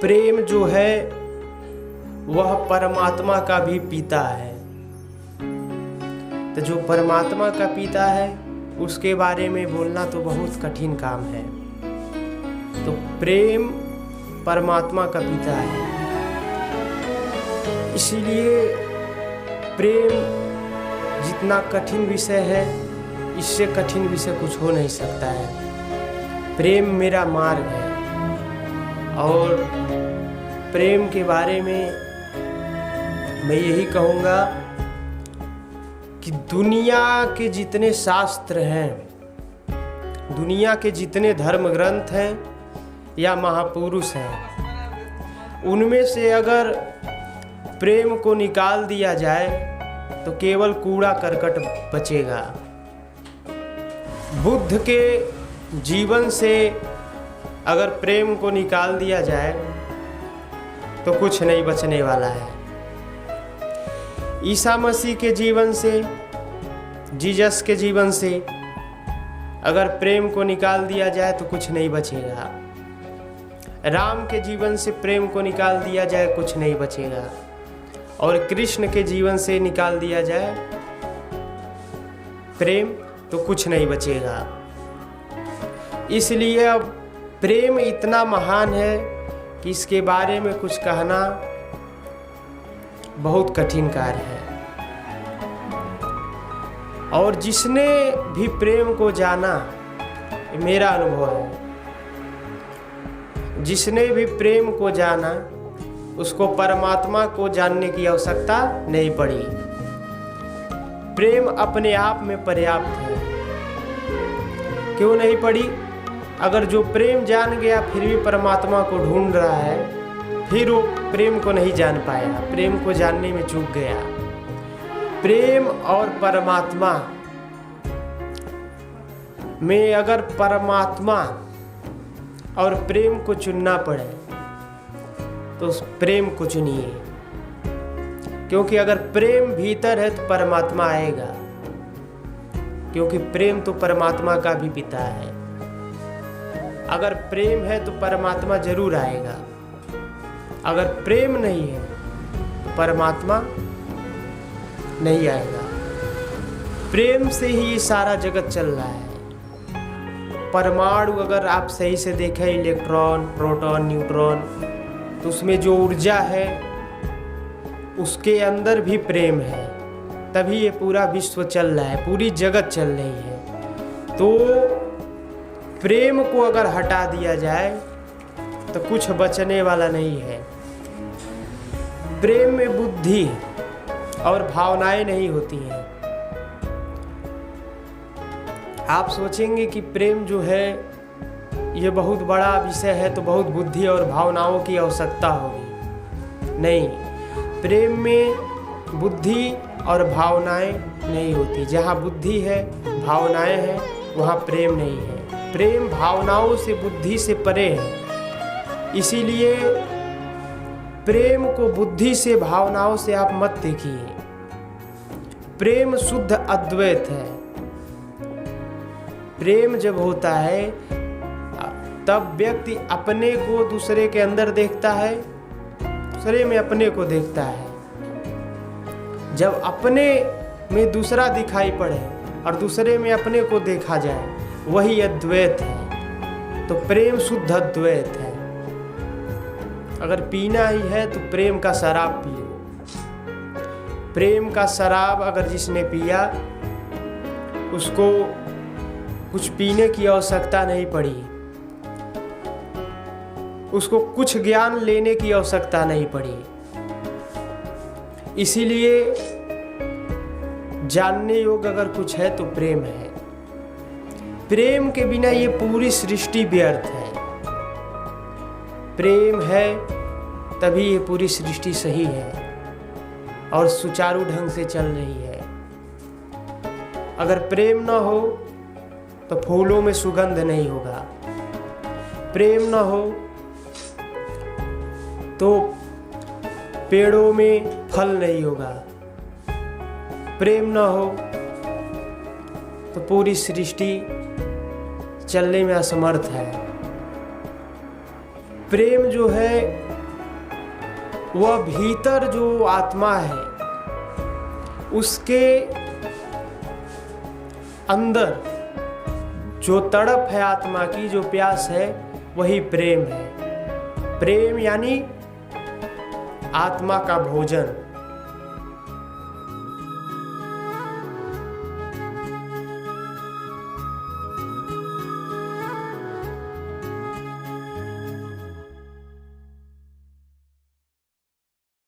प्रेम जो है वह परमात्मा का भी पिता है। तो जो परमात्मा का पिता है उसके बारे में बोलना तो बहुत कठिन काम है। तो प्रेम परमात्मा का पिता है, इसीलिए प्रेम जितना कठिन विषय है, इससे कठिन विषय कुछ हो नहीं सकता है। प्रेम मेरा मार्ग है। और प्रेम के बारे में मैं यही कहूँगा कि दुनिया के जितने शास्त्र हैं, दुनिया के जितने धर्म ग्रंथ हैं या महापुरुष हैं, उनमें से अगर प्रेम को निकाल दिया जाए तो केवल कूड़ा करकट बचेगा। बुद्ध के जीवन से अगर प्रेम को निकाल दिया जाए तो कुछ नहीं बचने वाला है। ईसा मसीह के जीवन से, जीसस के जीवन से अगर प्रेम को निकाल दिया जाए तो कुछ नहीं बचेगा। राम के जीवन से प्रेम को निकाल दिया जाए कुछ नहीं बचेगा। और कृष्ण के जीवन से निकाल दिया जाए प्रेम तो कुछ नहीं बचेगा। इसलिए अब प्रेम इतना महान है कि इसके बारे में कुछ कहना बहुत कठिन कार्य है। और जिसने भी प्रेम को जाना, मेरा अनुभव है, जिसने भी प्रेम को जाना उसको परमात्मा को जानने की आवश्यकता नहीं पड़ी। प्रेम अपने आप में पर्याप्त है। क्यों नहीं पड़ी? अगर जो प्रेम जान गया फिर भी परमात्मा को ढूंढ रहा है, फिर वो प्रेम को नहीं जान पाया, प्रेम को जानने में चूक गया। प्रेम और परमात्मा में अगर परमात्मा और प्रेम को चुनना पड़े तो उस प्रेम को चुनिए, क्योंकि अगर प्रेम भीतर है तो परमात्मा आएगा, क्योंकि प्रेम तो परमात्मा का भी पिता है। अगर प्रेम है तो परमात्मा जरूर आएगा, अगर प्रेम नहीं है तो परमात्मा नहीं आएगा। प्रेम से ही ये सारा जगत चल रहा है। परमाणु अगर आप सही से देखें, इलेक्ट्रॉन, प्रोटॉन, न्यूट्रॉन, तो उसमें जो ऊर्जा है उसके अंदर भी प्रेम है, तभी ये पूरा विश्व चल रहा है, पूरी जगत चल रही है। तो प्रेम को अगर हटा दिया जाए तो कुछ बचने वाला नहीं है। प्रेम में बुद्धि और भावनाएं नहीं होती हैं। आप सोचेंगे कि प्रेम जो है ये बहुत बड़ा विषय है तो बहुत बुद्धि और भावनाओं की आवश्यकता होगी। नहीं, प्रेम में बुद्धि और भावनाएं नहीं होती। जहाँ बुद्धि है, भावनाएं हैं, वहाँ प्रेम नहीं है। प्रेम भावनाओं से, बुद्धि से परे है। इसीलिए प्रेम को बुद्धि से, भावनाओं से आप मत देखिए। प्रेम शुद्ध अद्वैत है। प्रेम जब होता है तब व्यक्ति अपने को दूसरे के अंदर देखता है, दूसरे में अपने को देखता है। जब अपने में दूसरा दिखाई पड़े और दूसरे में अपने को देखा जाए, वही अद्वैत है। तो प्रेम शुद्ध अद्वैत है। अगर पीना ही है तो प्रेम का शराब पियो। प्रेम का शराब अगर जिसने पिया उसको कुछ पीने की आवश्यकता नहीं पड़ी, उसको कुछ ज्ञान लेने की आवश्यकता नहीं पड़ी। इसीलिए जानने योग्य अगर कुछ है तो प्रेम है। प्रेम के बिना ये पूरी सृष्टि व्यर्थ है। प्रेम है तभी ये पूरी सृष्टि सही है और सुचारू ढंग से चल रही है। अगर प्रेम न हो तो फूलों में सुगंध नहीं होगा। प्रेम न हो तो पेड़ों में फल नहीं होगा। प्रेम न हो तो पूरी सृष्टि चलने में असमर्थ है। प्रेम जो है वह भीतर जो आत्मा है उसके अंदर जो तड़प है, आत्मा की जो प्यास है, वही प्रेम है। प्रेम यानी आत्मा का भोजन।